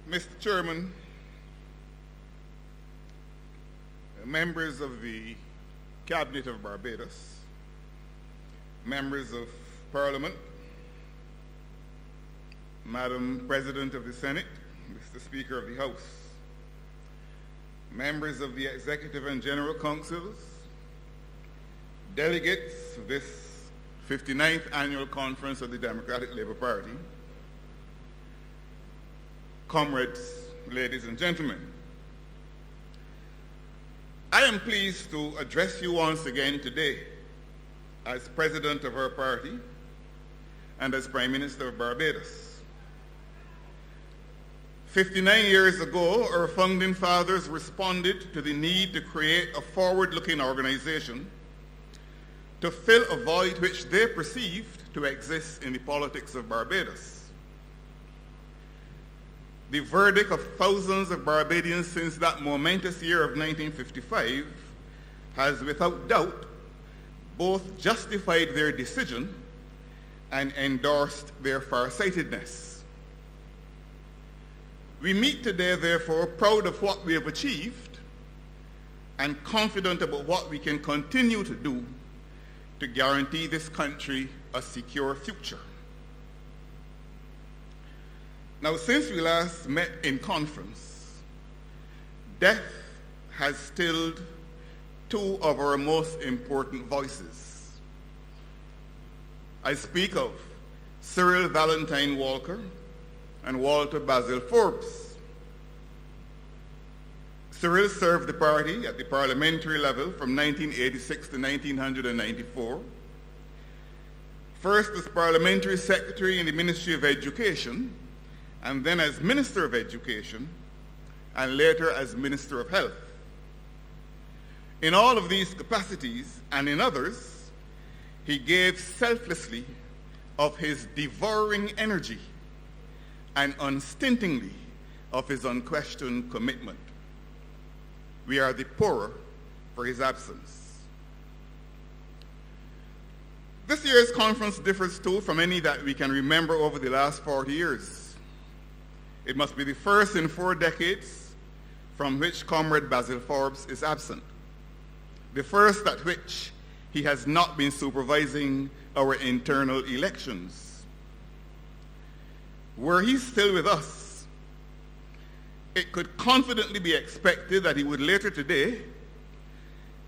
Mr. Chairman, members of the Cabinet of Barbados, members of Parliament, Madam President of the Senate, Mr. Speaker of the House, members of the Executive and General Councils, delegates of this 59th Annual Conference of the Democratic Labour Party, comrades, ladies and gentlemen. I am pleased to address you once again today as President of our party and as Prime Minister of Barbados. 59 years ago, our founding fathers responded to the need to create a forward-looking organization to fill a void which they perceived to exist in the politics of Barbados. The verdict of thousands of Barbadians since that momentous year of 1955 has without doubt both justified their decision and endorsed their farsightedness. We meet today, therefore, proud of what we have achieved and confident about what we can continue to do to guarantee this country a secure future. Now, since we last met in conference, death has stilled two of our most important voices. I speak of Cyril Valentine Walker and Walter Basil Forbes. Cyril served the party at the parliamentary level from 1986 to 1994, first as parliamentary secretary in the Ministry of Education, and then as Minister of Education, and later as Minister of Health. In all of these capacities, and in others, he gave selflessly of his devouring energy and unstintingly of his unquestioned commitment. We are the poorer for his absence. This year's conference differs too from any that we can remember over the last 40 years. It must be the first in 4 decades from which Comrade Basil Forbes is absent, the first at which he has not been supervising our internal elections. Were he still with us, it could confidently be expected that he would later today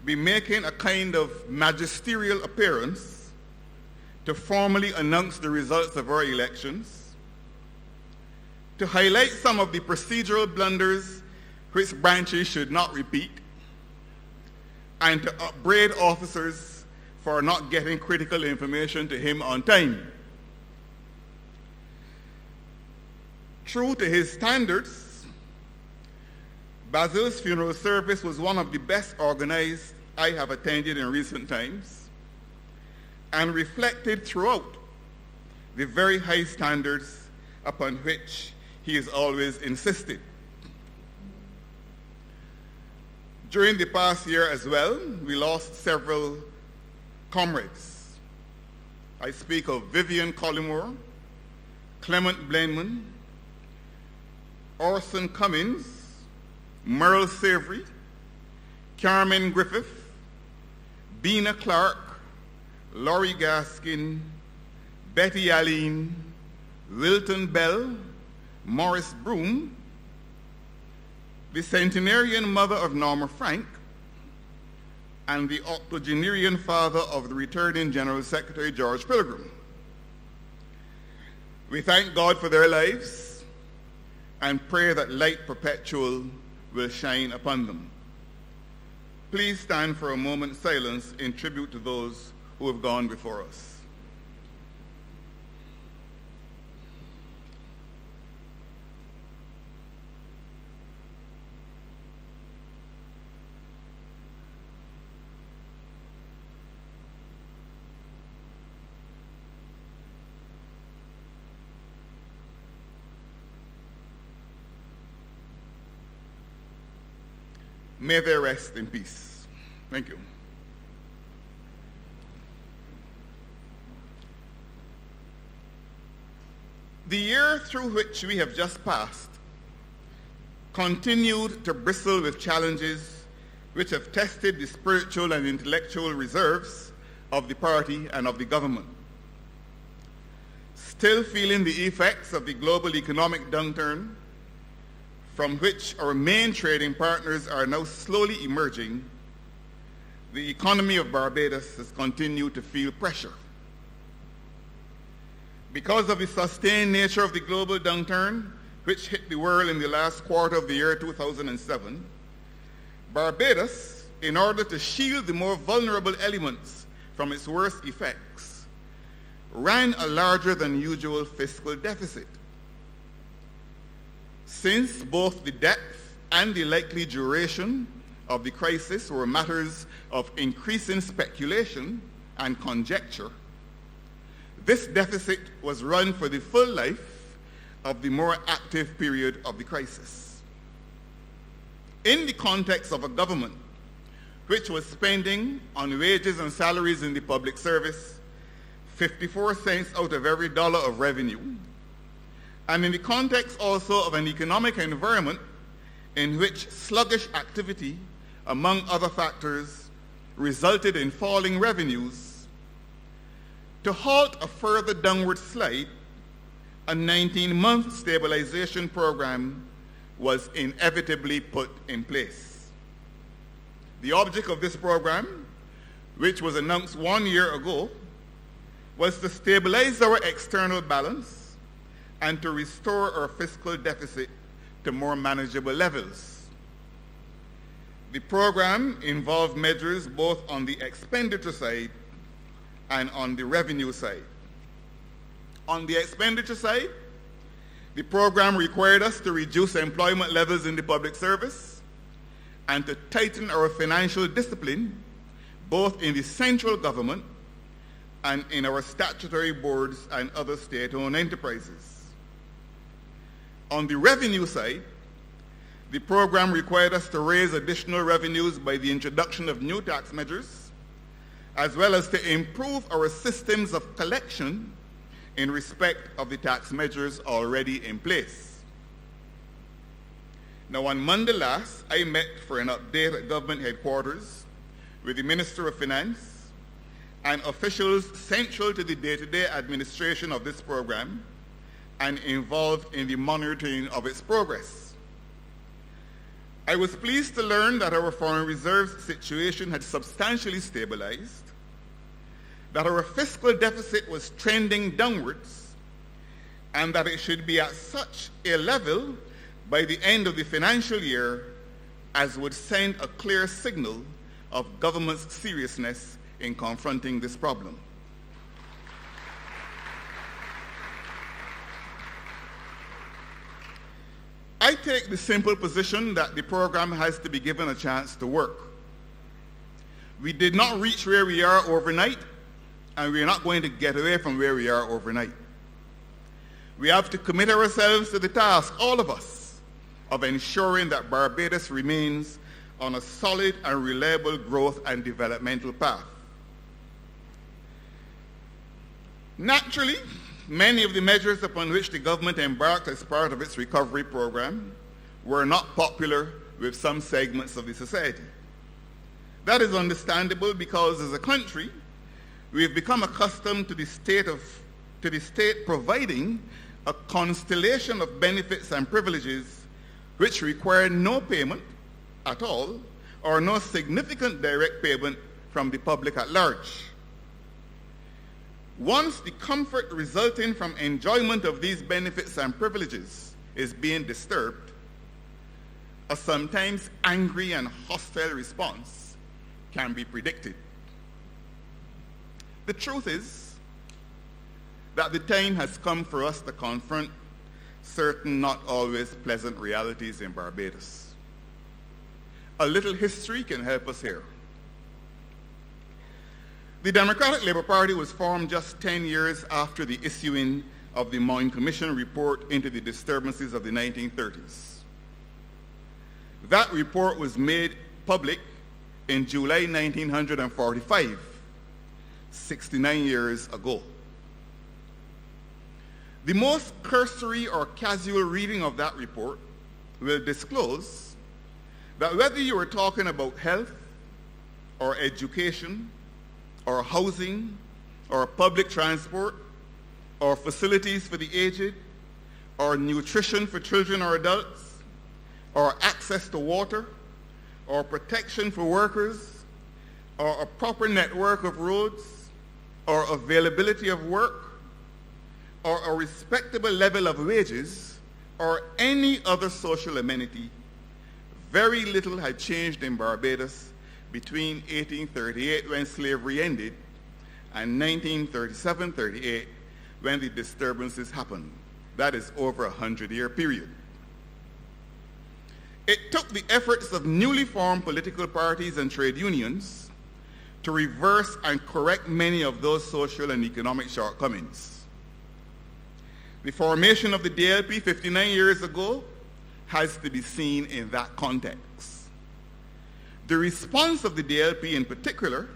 be making a kind of magisterial appearance to formally announce the results of our elections, to highlight some of the procedural blunders which branches should not repeat, and to upbraid officers for not getting critical information to him on time. True to his standards, Basil's funeral service was one of the best organized I have attended in recent times, and reflected throughout the very high standards upon which he has always insisted. During the past year as well, we lost several comrades. I speak of Vivian Collymore, Clement Blenman, Orson Cummins, Merle Savory, Carmen Griffith, Bina Clark, Laurie Gaskin, Betty Allen, Wilton Bell, Morris Broom, the centenarian mother of Norma Frank, and the octogenarian father of the returning General Secretary George Pilgrim. We thank God for their lives and pray that light perpetual will shine upon them. Please stand for a moment's silence in tribute to those who have gone before us. May they rest in peace. Thank you. The year through which we have just passed continued to bristle with challenges which have tested the spiritual and intellectual reserves of the party and of the government. Still feeling the effects of the global economic downturn, from which our main trading partners are now slowly emerging, the economy of Barbados has continued to feel pressure. Because of the sustained nature of the global downturn, which hit the world in the last quarter of the year 2007, Barbados, in order to shield the more vulnerable elements from its worst effects, ran a larger than usual fiscal deficit. Since both the depth and the likely duration of the crisis were matters of increasing speculation and conjecture, this deficit was run for the full life of the more active period of the crisis. In the context of a government which was spending on wages and salaries in the public service 54 cents out of every dollar of revenue, and in the context also of an economic environment in which sluggish activity, among other factors, resulted in falling revenues, to halt a further downward slide, a 19-month stabilization program was inevitably put in place. The object of this program, which was announced 1 year ago, was to stabilize our external balance and to restore our fiscal deficit to more manageable levels. The program involved measures both on the expenditure side and on the revenue side. On the expenditure side, the program required us to reduce employment levels in the public service and to tighten our financial discipline both in the central government and in our statutory boards and other state-owned enterprises. On the revenue side, the program required us to raise additional revenues by the introduction of new tax measures, as well as to improve our systems of collection in respect of the tax measures already in place. Now, on Monday last, I met for an update at government headquarters with the Minister of Finance and officials central to the day-to-day administration of this program and involved in the monitoring of its progress. I was pleased to learn that our foreign reserves situation had substantially stabilized, that our fiscal deficit was trending downwards, and that it should be at such a level by the end of the financial year as would send a clear signal of government's seriousness in confronting this problem. I take the simple position that the program has to be given a chance to work. We did not reach where we are overnight, and we are not going to get away from where we are overnight. We have to commit ourselves to the task, all of us, of ensuring that Barbados remains on a solid and reliable growth and developmental path. Naturally, many of the measures upon which the government embarked as part of its recovery program were not popular with some segments of the society. That is understandable because as a country, we have become accustomed to the state providing a constellation of benefits and privileges which require no payment at all or no significant direct payment from the public at large. Once the comfort resulting from enjoyment of these benefits and privileges is being disturbed, a sometimes angry and hostile response can be predicted. The truth is that the time has come for us to confront certain not always pleasant realities in Barbados. A little history can help us here. The Democratic Labour Party was formed just 10 years after the issuing of the Moyne Commission report into the disturbances of the 1930s. That report was made public in July 1945, 69 years ago. The most cursory or casual reading of that report will disclose that whether you are talking about health or education or housing or public transport or facilities for the aged or nutrition for children or adults or access to water or protection for workers or a proper network of roads or availability of work or a respectable level of wages or any other social amenity, very little had changed in Barbados between 1838 when slavery ended and 1937-38 when the disturbances happened. That is over a 100-year period. It took the efforts of newly formed political parties and trade unions to reverse and correct many of those social and economic shortcomings. The formation of the DLP 59 years ago has to be seen in that context. The response of the DLP in particular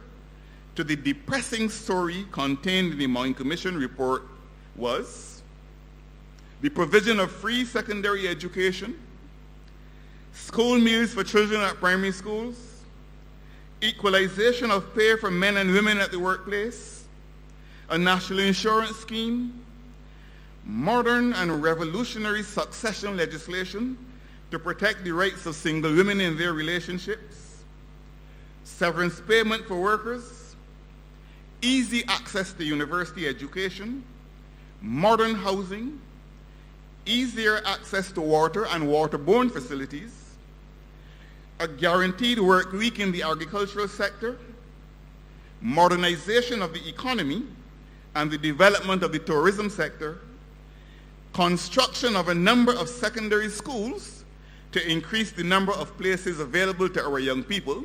to the depressing story contained in the Moyne Commission report was the provision of free secondary education, school meals for children at primary schools, equalization of pay for men and women at the workplace, a national insurance scheme, modern and revolutionary succession legislation to protect the rights of single women in their relationships, severance payment for workers, easy access to university education, modern housing, easier access to water and waterborne facilities, a guaranteed work week in the agricultural sector, modernization of the economy and the development of the tourism sector, construction of a number of secondary schools to increase the number of places available to our young people,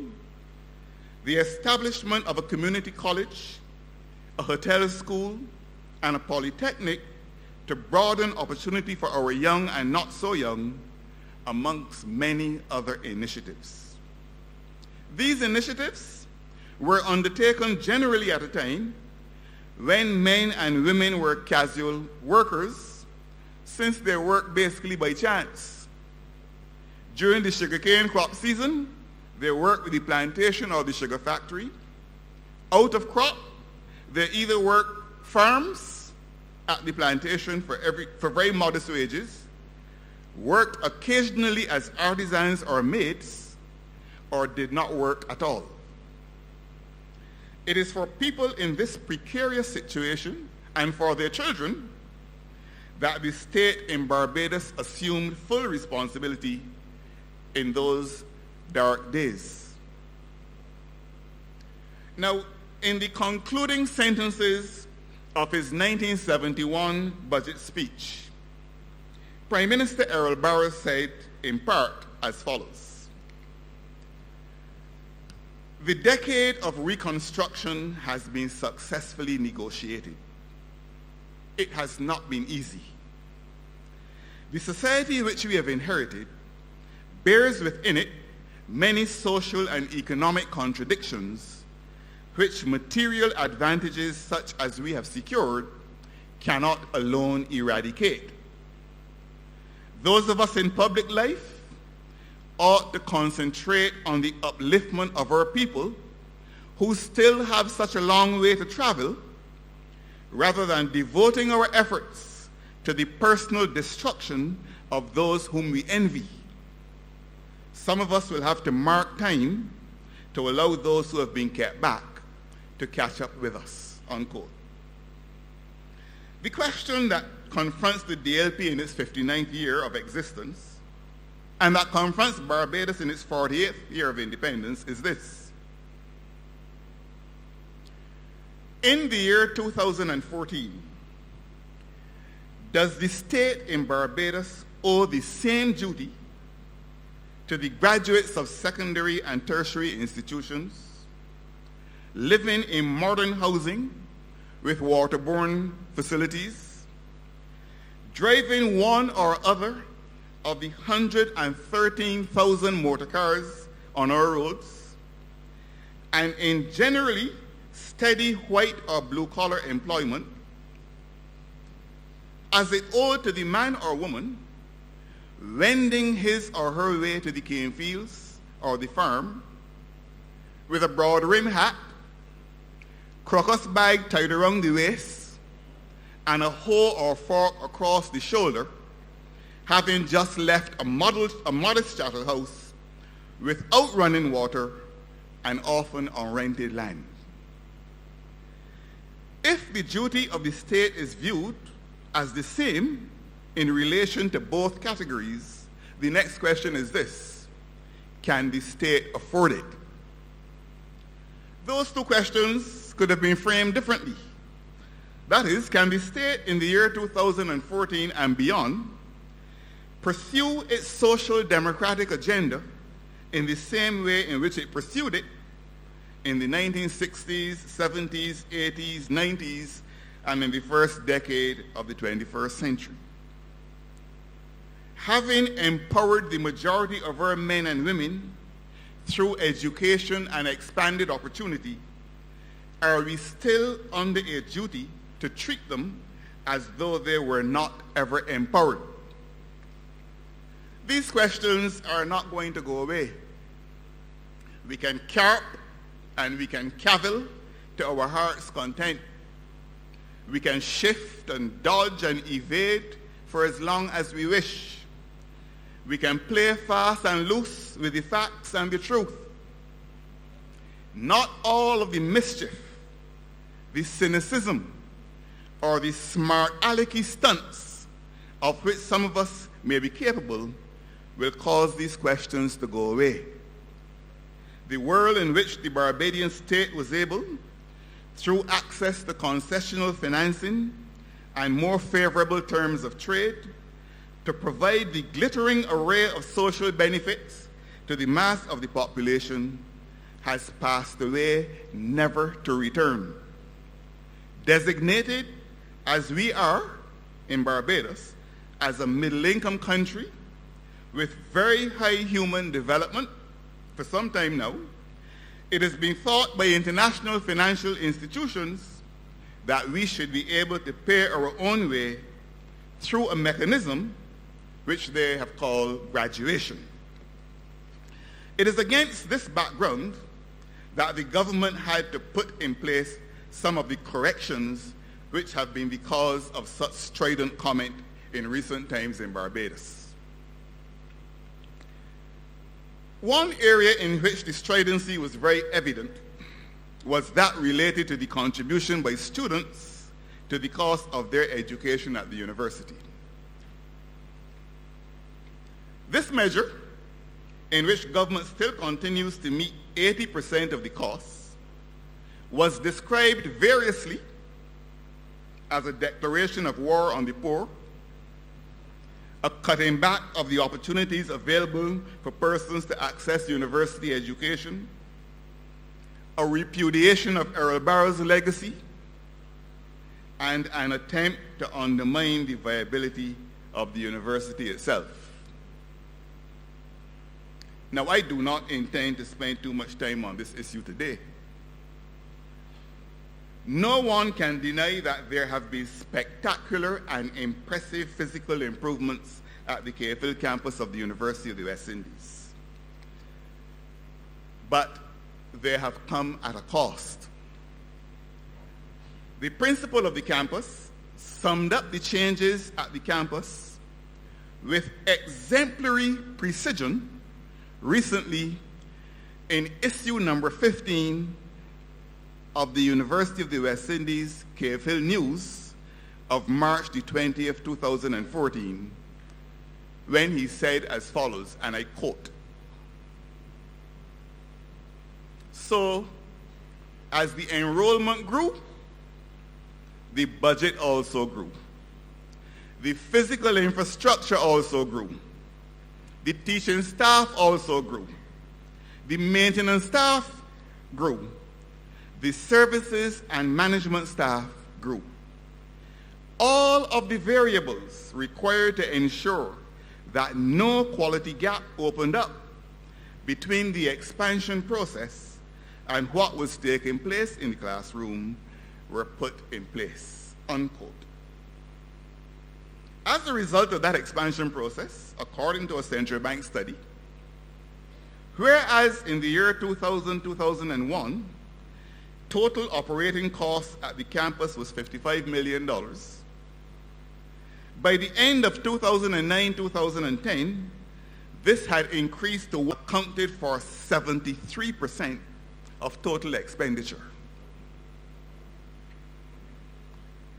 the establishment of a community college, a hotel school, and a polytechnic to broaden opportunity for our young and not so young, amongst many other initiatives. These initiatives were undertaken generally at a time when men and women were casual workers, since they worked basically by chance. During the sugarcane crop season, they worked with the plantation or the sugar factory. Out of crop, they either worked farms at the plantation for very modest wages, worked occasionally as artisans or maids, or did not work at all. It is for people in this precarious situation and for their children that the state in Barbados assumed full responsibility in those dark days. Now, in the concluding sentences of his 1971 budget speech, Prime Minister Errol Barrows said in part as follows: "The decade of reconstruction has been successfully negotiated. It has not been easy. The society which we have inherited bears within it many social and economic contradictions which material advantages such as we have secured cannot alone eradicate. Those of us in public life ought to concentrate on the upliftment of our people who still have such a long way to travel, rather than devoting our efforts to the personal destruction of those whom we envy. Some of us will have to mark time to allow those who have been kept back to catch up with us," unquote. The question that confronts the DLP in its 59th year of existence, and that confronts Barbados in its 48th year of independence, is this: in the year 2014, does the state in Barbados owe the same duty to the graduates of secondary and tertiary institutions living in modern housing with waterborne facilities, driving one or other of the 113,000 motor cars on our roads, and in generally steady white or blue-collar employment, as it owed to the man or woman wending his or her way to the cane fields or the farm with a broad rim hat, crocus bag tied around the waist, and a hoe or fork across the shoulder, having just left a modest chattel house without running water and often on rented land. If the duty of the state is viewed as the same in relation to both categories, the next question is this: can the state afford it? Those two questions could have been framed differently. That is, can the state in the year 2014 and beyond pursue its social democratic agenda in the same way in which it pursued it in the 1960s, 70s, 80s, 90s, and in the first decade of the 21st century? Having empowered the majority of our men and women through education and expanded opportunity, are we still under a duty to treat them as though they were not ever empowered? These questions are not going to go away. We can carp and we can cavil to our heart's content. We can shift and dodge and evade for as long as we wish. We can play fast and loose with the facts and the truth. Not all of the mischief, the cynicism, or the smart alecky stunts of which some of us may be capable will cause these questions to go away. The world in which the Barbadian state was able, through access to concessional financing and more favorable terms of trade, to provide the glittering array of social benefits to the mass of the population, has passed away, never to return. Designated as we are in Barbados as a middle-income country with very high human development for some time now, it has been thought by international financial institutions that we should be able to pay our own way through a mechanism which they have called graduation. It is against this background that the government had to put in place some of the corrections which have been the cause of such strident comment in recent times in Barbados. One area in which the stridency was very evident was that related to the contribution by students to the cost of their education at the university. This measure, in which government still continues to meet 80% of the costs, was described variously as a declaration of war on the poor, a cutting back of the opportunities available for persons to access university education, a repudiation of Errol Barrow's legacy, and an attempt to undermine the viability of the university itself. Now, I do not intend to spend too much time on this issue today. No one can deny that there have been spectacular and impressive physical improvements at the KFL campus of the University of the West Indies. But they have come at a cost. The principal of the campus summed up the changes at the campus with exemplary precision recently in issue number 15 of the University of the West Indies KFL News of March the 20th, 2014, when he said as follows, and I quote, "So, as the enrollment grew, the budget also grew. The physical infrastructure also grew. The teaching staff also grew. The maintenance staff grew. The services and management staff grew. All of the variables required to ensure that no quality gap opened up between the expansion process and what was taking place in the classroom were put in place," unquote. As a result of that expansion process, according to a central bank study, whereas in the year 2000-2001, total operating costs at the campus was $55 million, by the end of 2009-2010, this had increased to what accounted for 73% of total expenditure.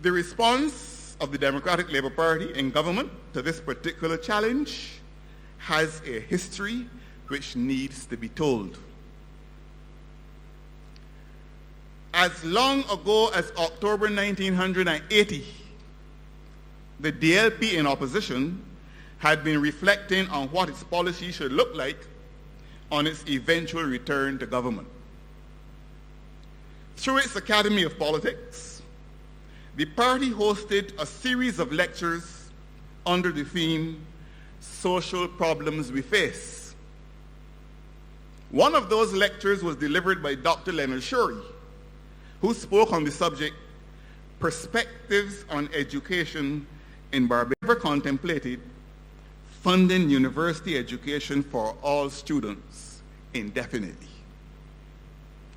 The response of the Democratic Labour Party in government to this particular challenge has a history which needs to be told. As long ago as October 1980, the DLP in opposition had been reflecting on what its policy should look like on its eventual return to government. Through its Academy of Politics, the party hosted a series of lectures under the theme, Social Problems We Face. One of those lectures was delivered by Dr. Leonard Shorey, who spoke on the subject, Perspectives on Education in Barbados. Never contemplated funding university education for all students indefinitely.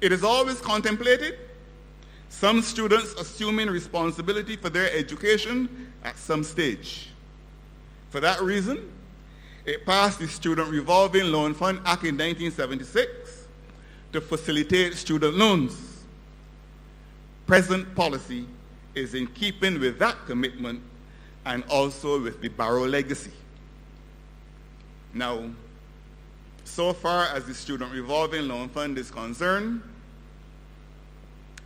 It is always contemplated some students assuming responsibility for their education at some stage. For that reason, it passed the Student Revolving Loan Fund Act in 1976 to facilitate student loans. Present policy is in keeping with that commitment and also with the Barrow legacy. Now, so far as the Student Revolving Loan Fund is concerned,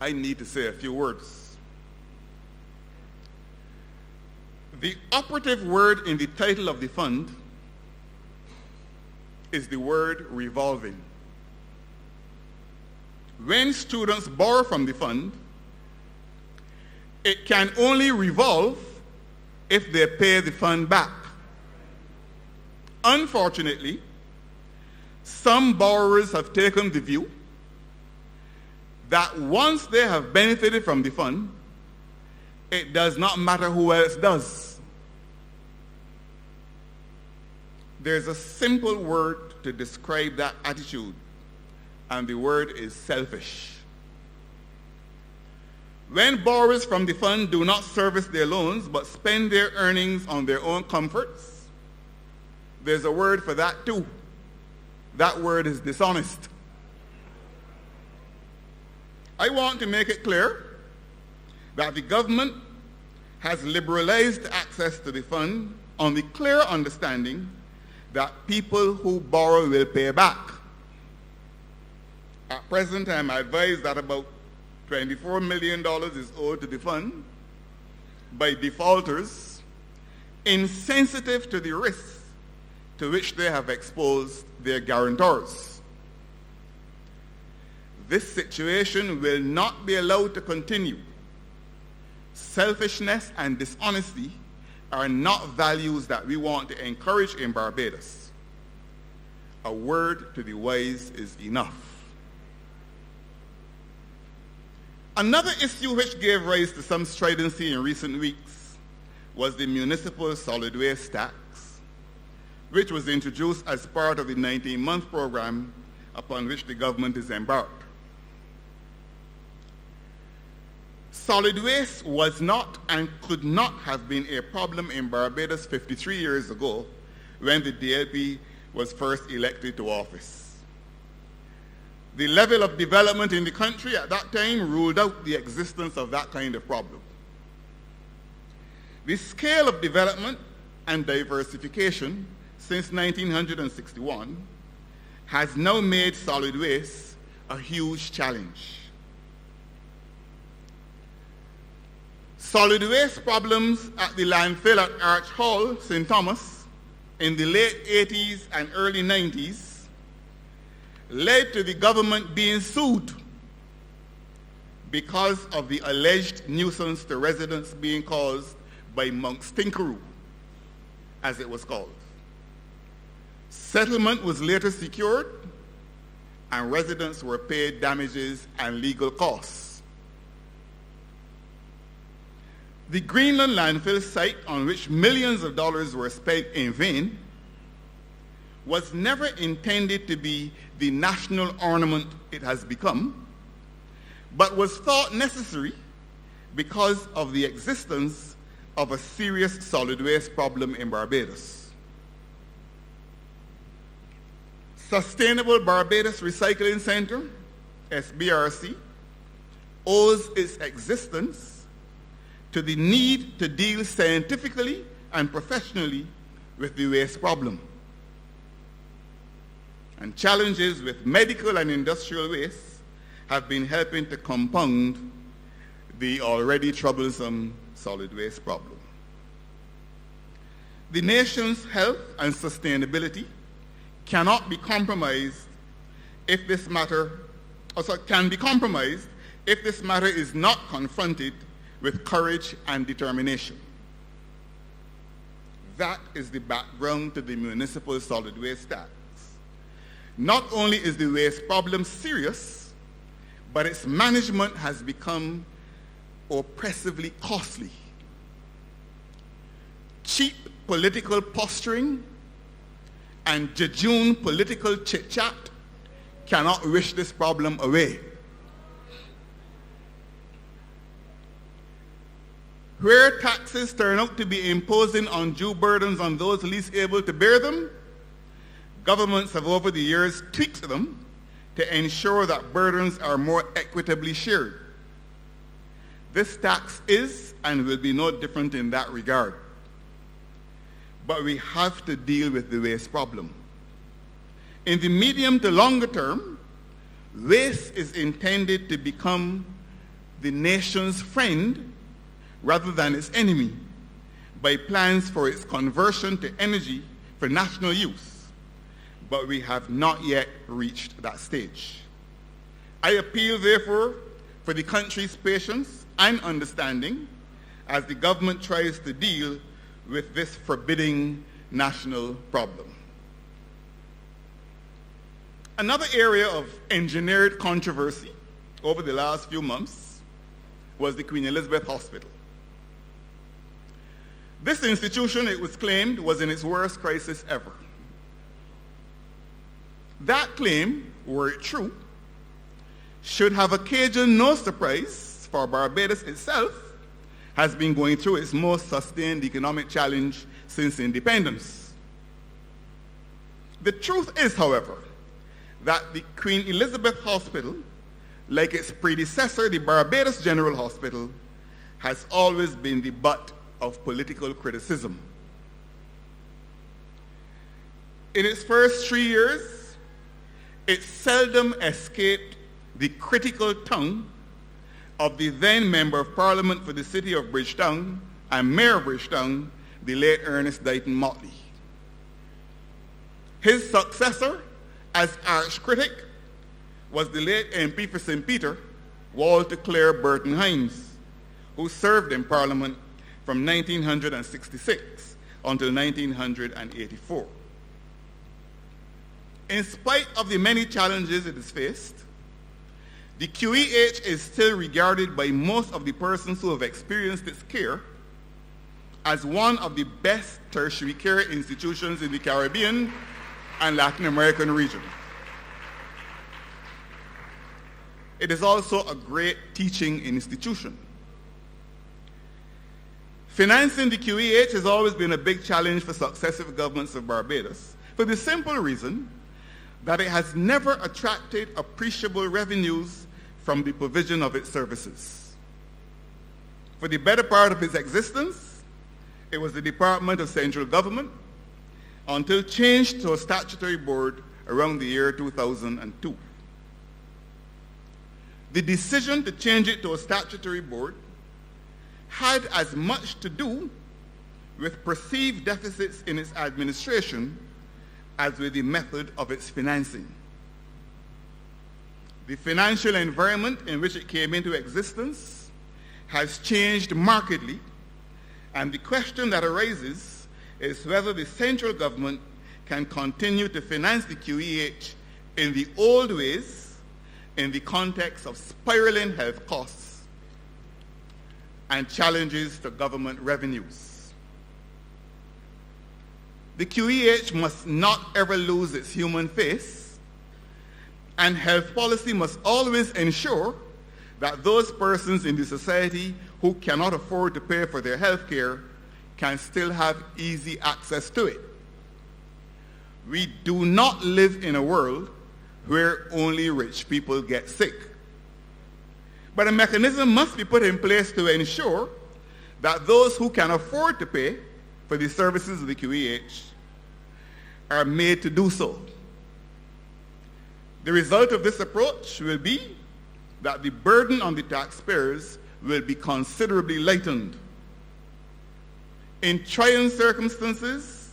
I need to say a few words. The operative word in the title of the fund is the word revolving. When students borrow from the fund, it can only revolve if they pay the fund back. Unfortunately, some borrowers have taken the view that once they have benefited from the fund, it does not matter who else does. There's a simple word to describe that attitude, and the word is selfish. When borrowers from the fund do not service their loans but spend their earnings on their own comforts, there's a word for that too. That word is dishonest. I want to make it clear that the government has liberalized access to the fund on the clear understanding that people who borrow will pay back. At present, I am advised that about $24 million is owed to the fund by defaulters insensitive to the risks to which they have exposed their guarantors. This situation will not be allowed to continue. Selfishness and dishonesty are not values that we want to encourage in Barbados. A word to the wise is enough. Another issue which gave rise to some stridency in recent weeks was the municipal solid waste tax, which was introduced as part of the 19-month program upon which the government is embarked. Solid waste was not and could not have been a problem in Barbados 53 years ago when the DLP was first elected to office. The level of development in the country at that time ruled out the existence of that kind of problem. The scale of development and diversification since 1961 has now made solid waste a huge challenge. Solid waste problems at the landfill at Arch Hall, St. Thomas, in the late 80s and early 90s led to the government being sued because of the alleged nuisance to residents being caused by Mount Stinkaroo, as it was called. Settlement was later secured, and residents were paid damages and legal costs. The Greenland landfill site, on which millions of dollars were spent in vain, was never intended to be the national ornament it has become, but was thought necessary because of the existence of a serious solid waste problem in Barbados. Sustainable Barbados Recycling Center, SBRC, owes its existence to the need to deal scientifically and professionally with the waste problem. And challenges with medical and industrial waste have been helping to compound the already troublesome solid waste problem. The nation's health and sustainability cannot be compromised if this matter, can be compromised if this matter is not confronted with courage and determination. That is the background to the municipal solid waste tax. Not only is the waste problem serious, but its management has become oppressively costly. Cheap political posturing and jejune political chit-chat cannot wish this problem away. Where taxes turn out to be imposing undue burdens on those least able to bear them, governments have over the years tweaked them to ensure that burdens are more equitably shared. This tax is and will be no different in that regard. But we have to deal with the waste problem. In the medium to longer term, waste is intended to become the nation's friend rather than its enemy by plans for its conversion to energy for national use. But we have not yet reached that stage. I appeal, therefore, for the country's patience and understanding as the government tries to deal with this forbidding national problem. Another area of engineered controversy over the last few months was the Queen Elizabeth Hospital. This institution, it was claimed, was in its worst crisis ever. That claim, were it true, should have occasioned no surprise, for Barbados itself has been going through its most sustained economic challenge since independence. The truth is, however, that the Queen Elizabeth Hospital, like its predecessor, the Barbados General Hospital, has always been the butt of political criticism. In its first 3 years, it seldom escaped the critical tongue of the then Member of Parliament for the City of Bridgetown and Mayor of Bridgetown, the late Ernest Dighton Motley. His successor as arch-critic was the late MP for St. Peter, Walter Clare Burton Hines, who served in Parliament from 1966 until 1984. In spite of the many challenges it has faced, the QEH is still regarded by most of the persons who have experienced its care as one of the best tertiary care institutions in the Caribbean and Latin American region. It is also a great teaching institution. Financing the QEH has always been a big challenge for successive governments of Barbados, for the simple reason that it has never attracted appreciable revenues from the provision of its services. For the better part of its existence, it was the Department of Central Government until changed to a statutory board around the year 2002. The decision to change it to a statutory board had as much to do with perceived deficits in its administration as with the method of its financing. The financial environment in which it came into existence has changed markedly, and the question that arises is whether the central government can continue to finance the QEH in the old ways in the context of spiraling health costs and challenges to government revenues. The QEH must not ever lose its human face, and health policy must always ensure that those persons in the society who cannot afford to pay for their health care can still have easy access to it. We do not live in a world where only rich people get sick. But a mechanism must be put in place to ensure that those who can afford to pay for the services of the QEH are made to do so. The result of this approach will be that the burden on the taxpayers will be considerably lightened. In trying circumstances,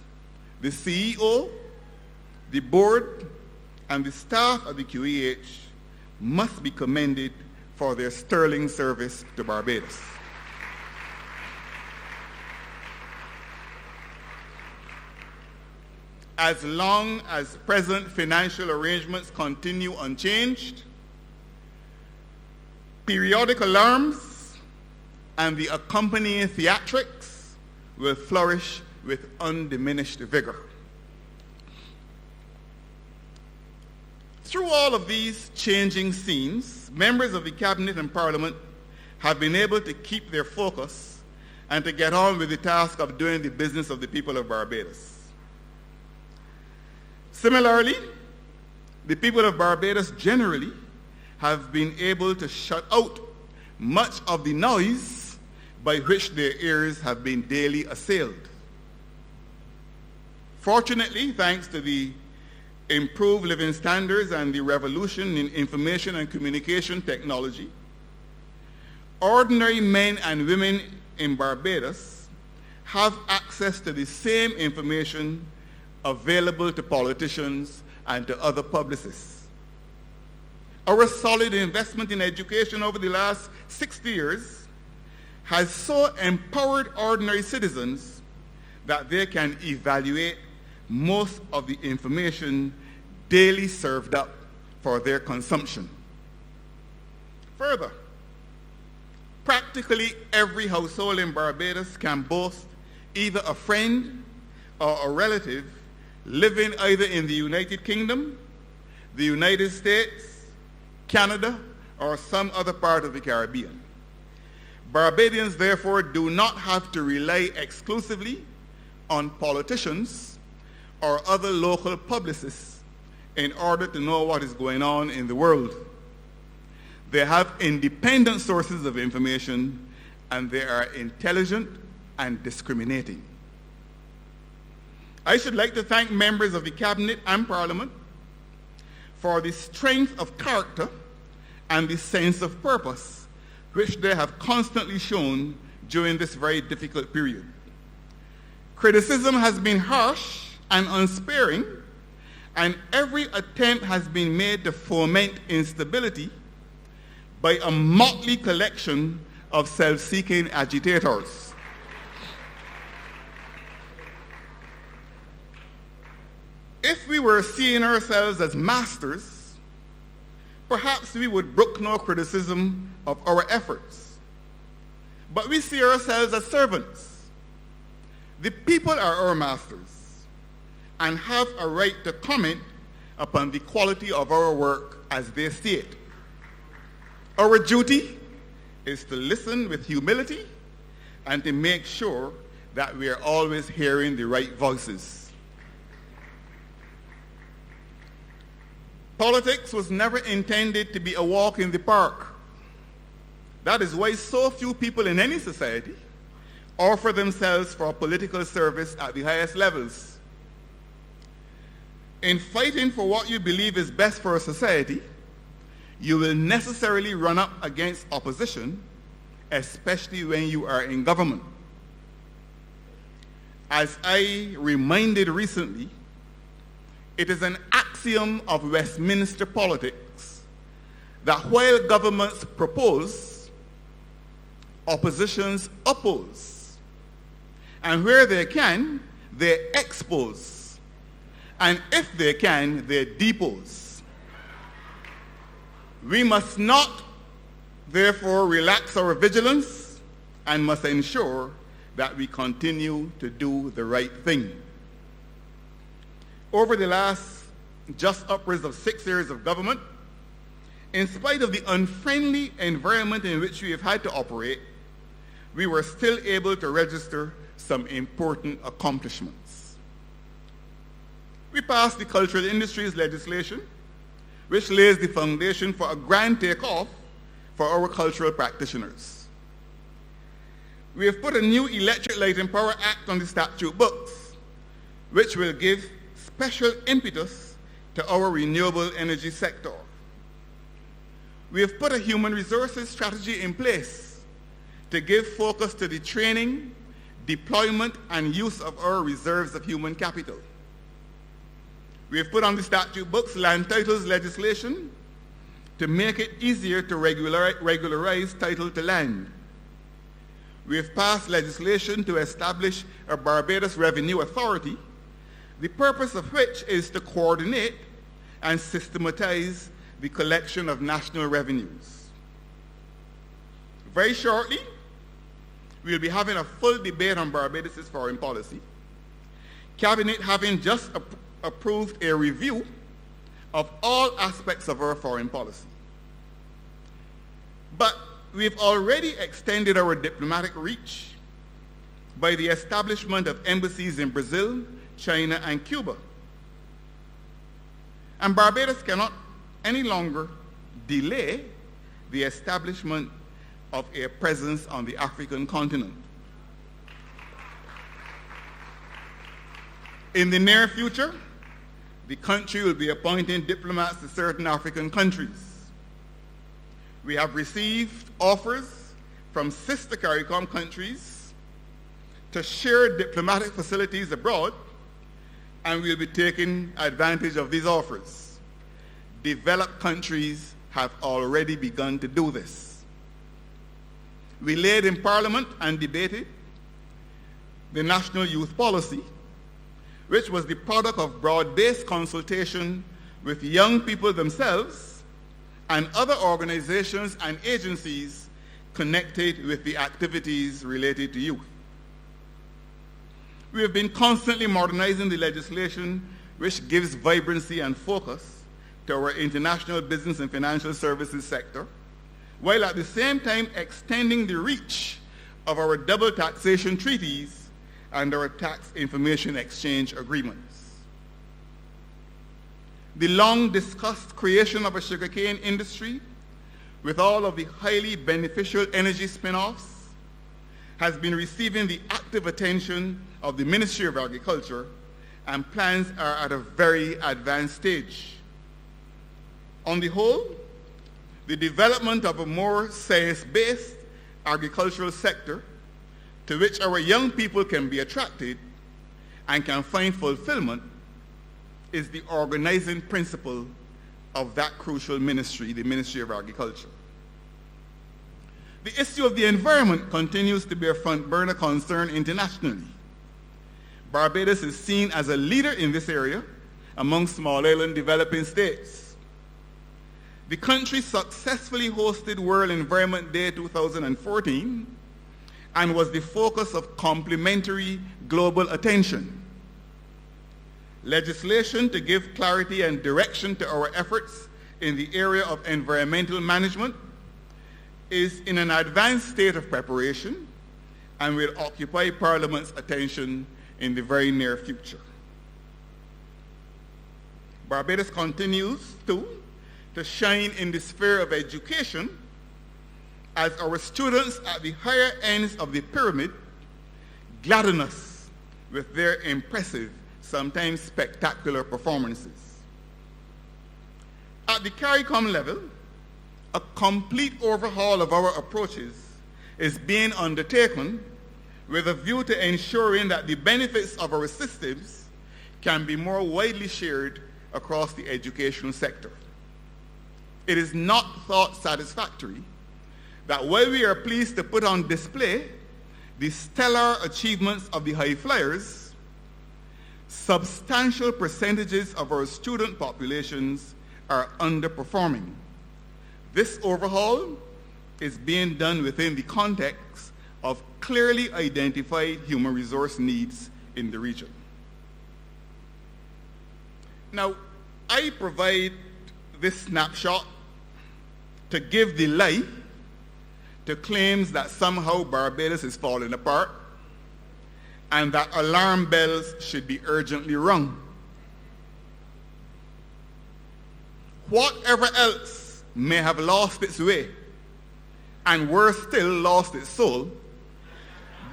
the CEO, the board, and the staff of the QEH must be commended for their sterling service to Barbados. As long as present financial arrangements continue unchanged, periodic alarms and the accompanying theatrics will flourish with undiminished vigor. Through all of these changing scenes, members of the Cabinet and Parliament have been able to keep their focus and to get on with the task of doing the business of the people of Barbados. Similarly, the people of Barbados generally have been able to shut out much of the noise by which their ears have been daily assailed. Fortunately, thanks to the improved living standards and the revolution in information and communication technology, ordinary men and women in Barbados have access to the same information available to politicians and to other publicists. Our solid investment in education over the last 60 years has so empowered ordinary citizens that they can evaluate most of the information daily served up for their consumption. Further, practically every household in Barbados can boast either a friend or a relative living either in the United Kingdom, the United States, Canada, or some other part of the Caribbean. Barbadians, therefore, do not have to rely exclusively on politicians or other local publicists in order to know what is going on in the world. They have independent sources of information, and they are intelligent and discriminating. I should like to thank members of the Cabinet and Parliament for the strength of character and the sense of purpose which they have constantly shown during this very difficult period. Criticism has been harsh and unsparing, and every attempt has been made to foment instability by a motley collection of self-seeking agitators. If we were seeing ourselves as masters, perhaps we would brook no criticism of our efforts. But we see ourselves as servants. The people are our masters and have a right to comment upon the quality of our work as they see it. Our duty is to listen with humility and to make sure that we are always hearing the right voices. Politics was never intended to be a walk in the park. That is why so few people in any society offer themselves for political service at the highest levels. In fighting for what you believe is best for a society, you will necessarily run up against opposition, especially when you are in government. As I reminded recently, it is an axiom of Westminster politics that while governments propose, oppositions oppose. And where they can, they expose. And if they can, they depose. We must not, therefore, relax our vigilance and must ensure that we continue to do the right thing. Over the last just upwards of 6 years of government, in spite of the unfriendly environment in which we have had to operate, we were still able to register some important accomplishments. We passed the cultural industries legislation, which lays the foundation for a grand takeoff for our cultural practitioners. We have put a new Electric Light and Power Act on the statute books, which will give special impetus to our renewable energy sector. We have put a human resources strategy in place to give focus to the training, deployment, and use of our reserves of human capital. We have put on the statute books land titles legislation to make it easier to regularize title to land. We have passed legislation to establish a Barbados Revenue Authority, the purpose of which is to coordinate and systematize the collection of national revenues. Very shortly, we'll be having a full debate on Barbados' foreign policy. Cabinet having just approved a review of all aspects of our foreign policy. But we've already extended our diplomatic reach by the establishment of embassies in Brazil, China, and Cuba. And Barbados cannot any longer delay the establishment of a presence on the African continent. In the near future, the country will be appointing diplomats to certain African countries. We have received offers from sister CARICOM countries to share diplomatic facilities abroad, and we'll be taking advantage of these offers. Developed countries have already begun to do this. We laid in Parliament and debated the National Youth Policy, which was the product of broad-based consultation with young people themselves and other organizations and agencies connected with the activities related to youth. We have been constantly modernizing the legislation which gives vibrancy and focus to our international business and financial services sector, while at the same time extending the reach of our double taxation treaties and our tax information exchange agreements. The long-discussed creation of a sugarcane industry with all of the highly beneficial energy spin-offs has been receiving the active attention of the Ministry of Agriculture, and plans are at a very advanced stage. On the whole, the development of a more science-based agricultural sector to which our young people can be attracted and can find fulfillment is the organizing principle of that crucial ministry, the Ministry of Agriculture. The issue of the environment continues to be a front burner concern internationally. Barbados is seen as a leader in this area among small island developing states. The country successfully hosted World Environment Day 2014 and was the focus of complementary global attention. Legislation to give clarity and direction to our efforts in the area of environmental management is in an advanced state of preparation and will occupy Parliament's attention in the very near future. Barbados continues to shine in the sphere of education as our students at the higher ends of the pyramid gladden us with their impressive, sometimes spectacular performances. At the CARICOM level, a complete overhaul of our approaches is being undertaken with a view to ensuring that the benefits of our systems can be more widely shared across the educational sector. It is not thought satisfactory that while we are pleased to put on display the stellar achievements of the high flyers, substantial percentages of our student populations are underperforming. This overhaul is being done within the context of clearly identified human resource needs in the region. Now, I provide this snapshot to give the lie to claims that somehow Barbados is falling apart and that alarm bells should be urgently rung. Whatever else may have lost its way, and worse still, lost its soul,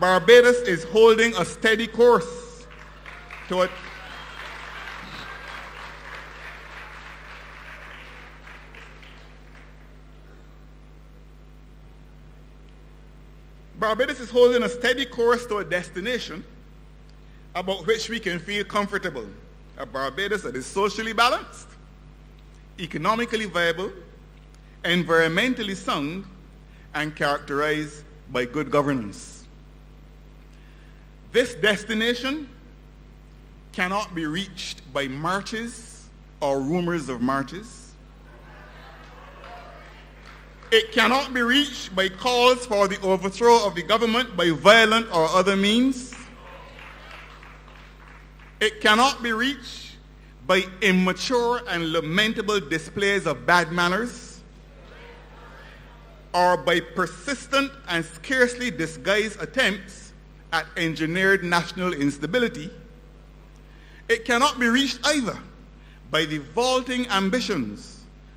Barbados is holding a steady course toward Barbados is holding a steady course to a destination about which we can feel comfortable. A Barbados that is socially balanced, economically viable, environmentally sound, and characterized by good governance. This destination cannot be reached by marches or rumors of marches. It cannot be reached by calls for the overthrow of the government by violent or other means. It cannot be reached by immature and lamentable displays of bad manners, or by persistent and scarcely disguised attempts at engineered national instability. It cannot be reached either by the vaulting ambitions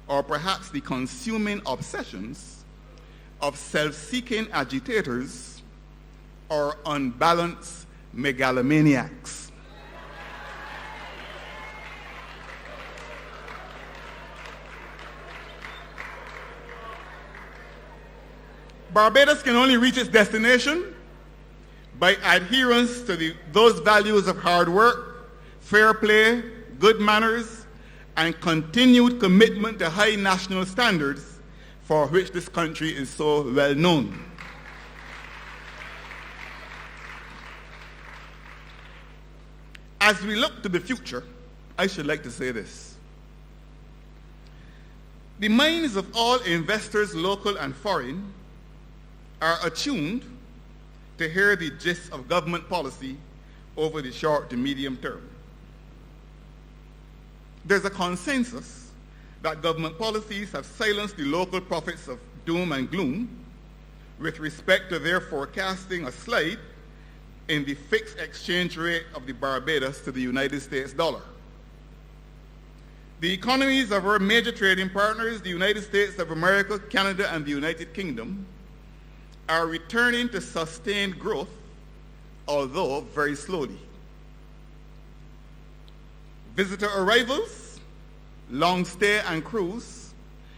or perhaps the consuming obsessions of self-seeking agitators or unbalanced megalomaniacs. Barbados can only reach its destination by adherence to those values of hard work, fair play, good manners, and continued commitment to high national standards for which this country is so well known. As we look to the future, I should like to say this. The minds of all investors, local and foreign, are attuned to hear the gist of government policy over the short to medium term. There's a consensus that government policies have silenced the local prophets of doom and gloom with respect to their forecasting a slide in the fixed exchange rate of the Barbados to the United States dollar. The economies of our major trading partners, the United States of America, Canada, and the United Kingdom, are returning to sustained growth, although very slowly. Visitor arrivals, long stay and cruise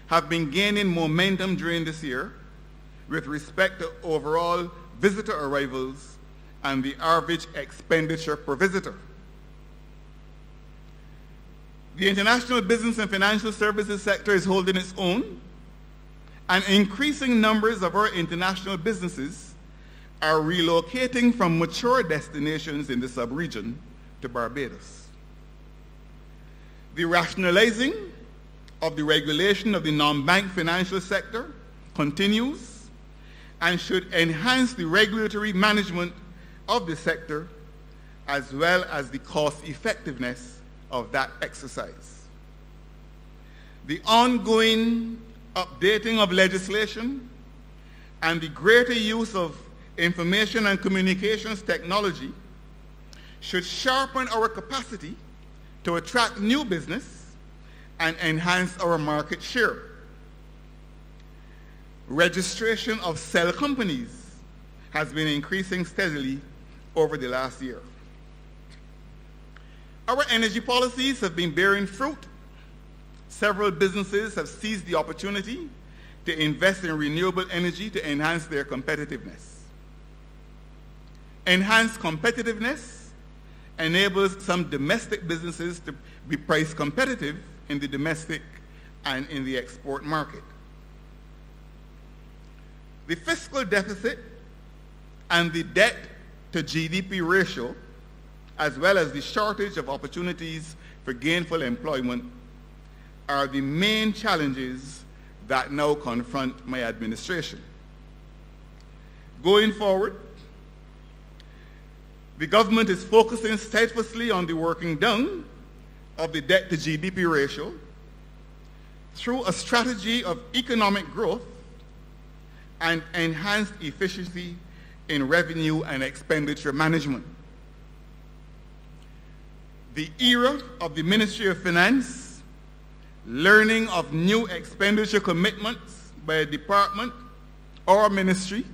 have been gaining momentum during this year with respect to overall visitor arrivals and the average expenditure per visitor. The international business and financial services sector is holding its own, and increasing numbers of our international businesses are relocating from mature destinations in the sub-region to Barbados. The rationalizing of the regulation of the non-bank financial sector continues and should enhance the regulatory management of the sector as well as the cost effectiveness of that exercise. The ongoing updating of legislation and the greater use of information and communications technology should sharpen our capacity to attract new business and enhance our market share. Registration of cell companies has been increasing steadily over the last year. Our energy policies have been bearing fruit. Several businesses have seized the opportunity to invest in renewable energy to enhance their competitiveness. Enhanced competitiveness enables some domestic businesses to be price competitive in the domestic and in the export market. The fiscal deficit and the debt to GDP ratio, as well as the shortage of opportunities for gainful employment, are the main challenges that now confront my administration. Going forward, the government is focusing steadfastly on the working down of the debt to GDP ratio through a strategy of economic growth and enhanced efficiency in revenue and expenditure management. The era of the Ministry of Finance, learning of new expenditure commitments by a department or ministry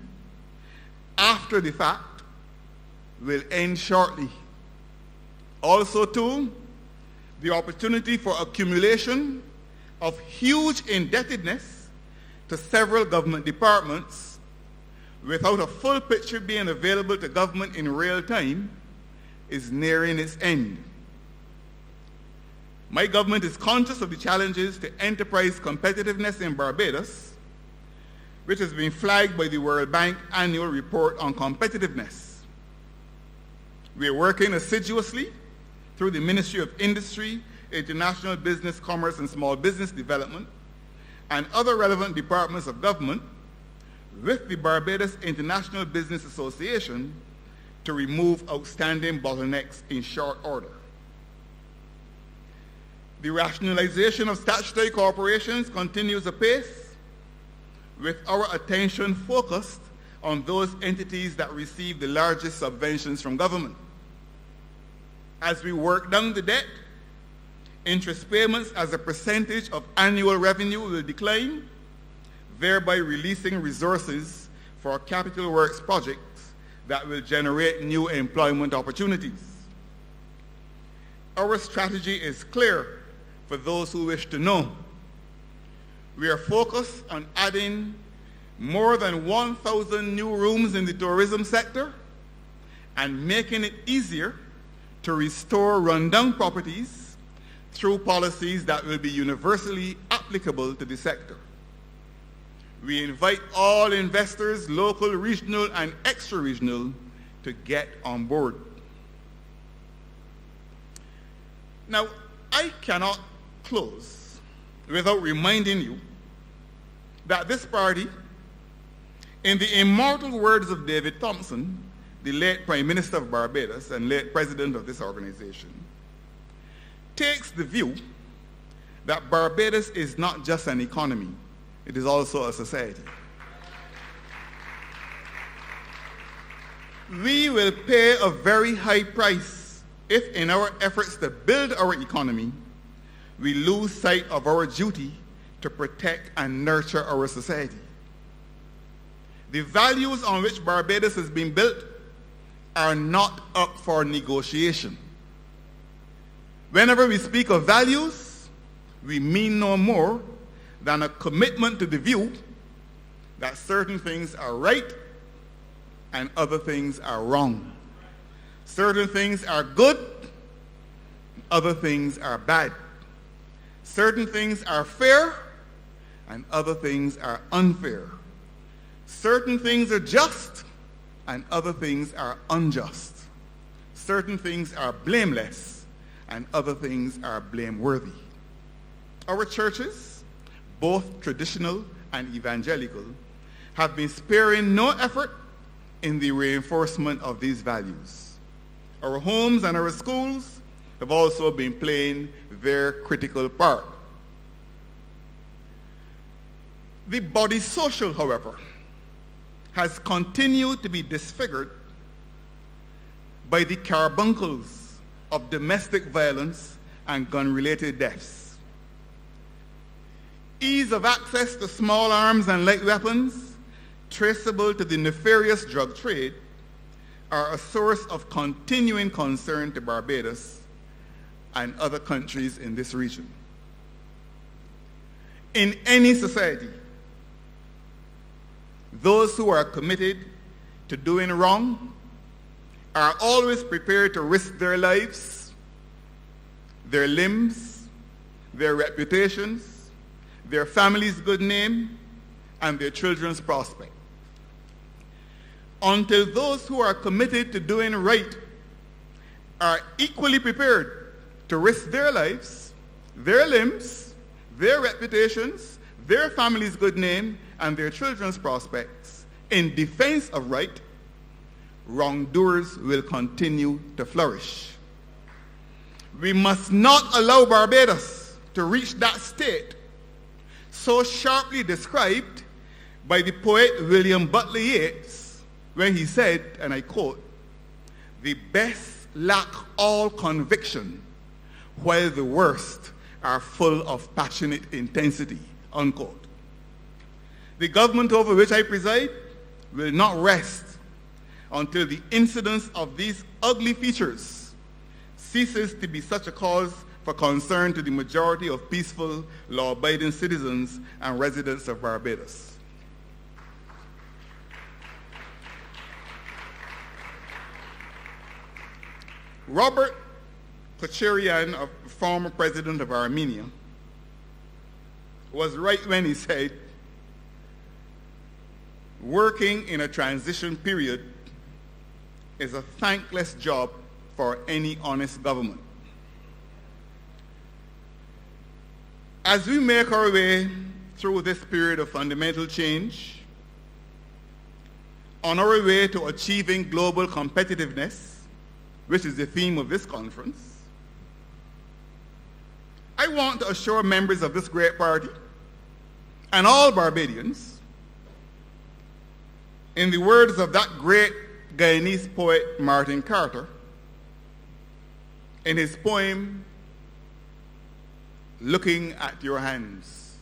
after the fact, will end shortly. Also, too, the opportunity for accumulation of huge indebtedness to several government departments without a full picture being available to government in real time is nearing its end. My government is conscious of the challenges to enterprise competitiveness in Barbados, which has been flagged by the World Bank Annual Report on Competitiveness. We are working assiduously through the Ministry of Industry, International Business, Commerce and Small Business Development, and other relevant departments of government with the Barbados International Business Association to remove outstanding bottlenecks in short order. The rationalization of statutory corporations continues apace, with our attention focused on those entities that receive the largest subventions from government. As we work down the debt, interest payments as a percentage of annual revenue will decline, thereby releasing resources for capital works projects that will generate new employment opportunities. Our strategy is clear for those who wish to know. We are focused on adding more than 1,000 new rooms in the tourism sector and making it easier to restore rundown properties through policies that will be universally applicable to the sector. We invite all investors, local, regional, and extra-regional, to get on board. Now, I cannot close without reminding you that this party, in the immortal words of David Thompson, the late Prime Minister of Barbados and late President of this organization, takes the view that Barbados is not just an economy, it is also a society. We will pay a very high price if in our efforts to build our economy, we lose sight of our duty to protect and nurture our society. The values on which Barbados has been built are not up for negotiation. Whenever we speak of values, we mean no more than a commitment to the view that certain things are right and other things are wrong. Certain things are good, other things are bad. Certain things are fair and other things are unfair. Certain things are just and other things are unjust. Certain things are blameless and other things are blameworthy. Our churches, both traditional and evangelical, have been sparing no effort in the reinforcement of these values. Our homes and our schools have also been playing their critical part. The body social, however, has continued to be disfigured by the carbuncles of domestic violence and gun-related deaths. Ease of access to small arms and light weapons, traceable to the nefarious drug trade, are a source of continuing concern to Barbados and other countries in this region. In any society, those who are committed to doing wrong are always prepared to risk their lives, their limbs, their reputations, their family's good name, and their children's prospect. Until those who are committed to doing right are equally prepared to risk their lives, their limbs, their reputations, their family's good name, and their children's prospects, in defense of right, wrongdoers will continue to flourish. We must not allow Barbados to reach that state so sharply described by the poet William Butler Yeats when he said, and I quote, "The best lack all conviction, while the worst are full of passionate intensity," unquote. The government over which I preside will not rest until the incidence of these ugly features ceases to be such a cause for concern to the majority of peaceful, law-abiding citizens and residents of Barbados. Robert Kocharian, a former president of Armenia, was right when he said, "Working in a transition period is a thankless job for any honest government." As we make our way through this period of fundamental change, on our way to achieving global competitiveness, which is the theme of this conference, I want to assure members of this great party and all Barbadians, in the words of that great Guyanese poet Martin Carter, in his poem, "Looking at Your Hands."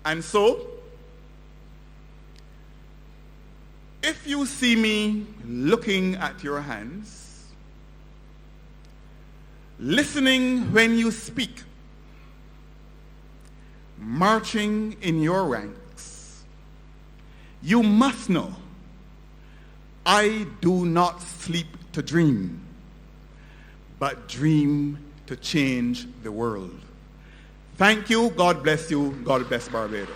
And so, if you see me looking at your hands, listening when you speak, marching in your ranks, you must know I do not sleep to dream, but dream to change the world. Thank you. God bless you. God bless Barbados.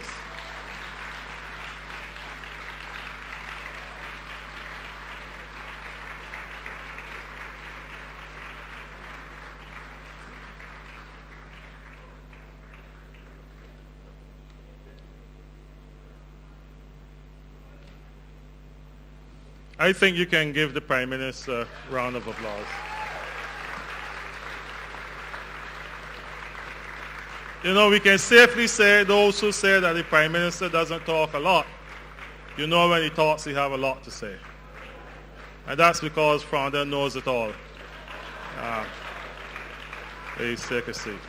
I think you can give the Prime Minister a round of applause. You know, we can safely say, those who say that the Prime Minister doesn't talk a lot, you know when he talks, he have a lot to say. And that's because Freundel knows it all. Please take a seat.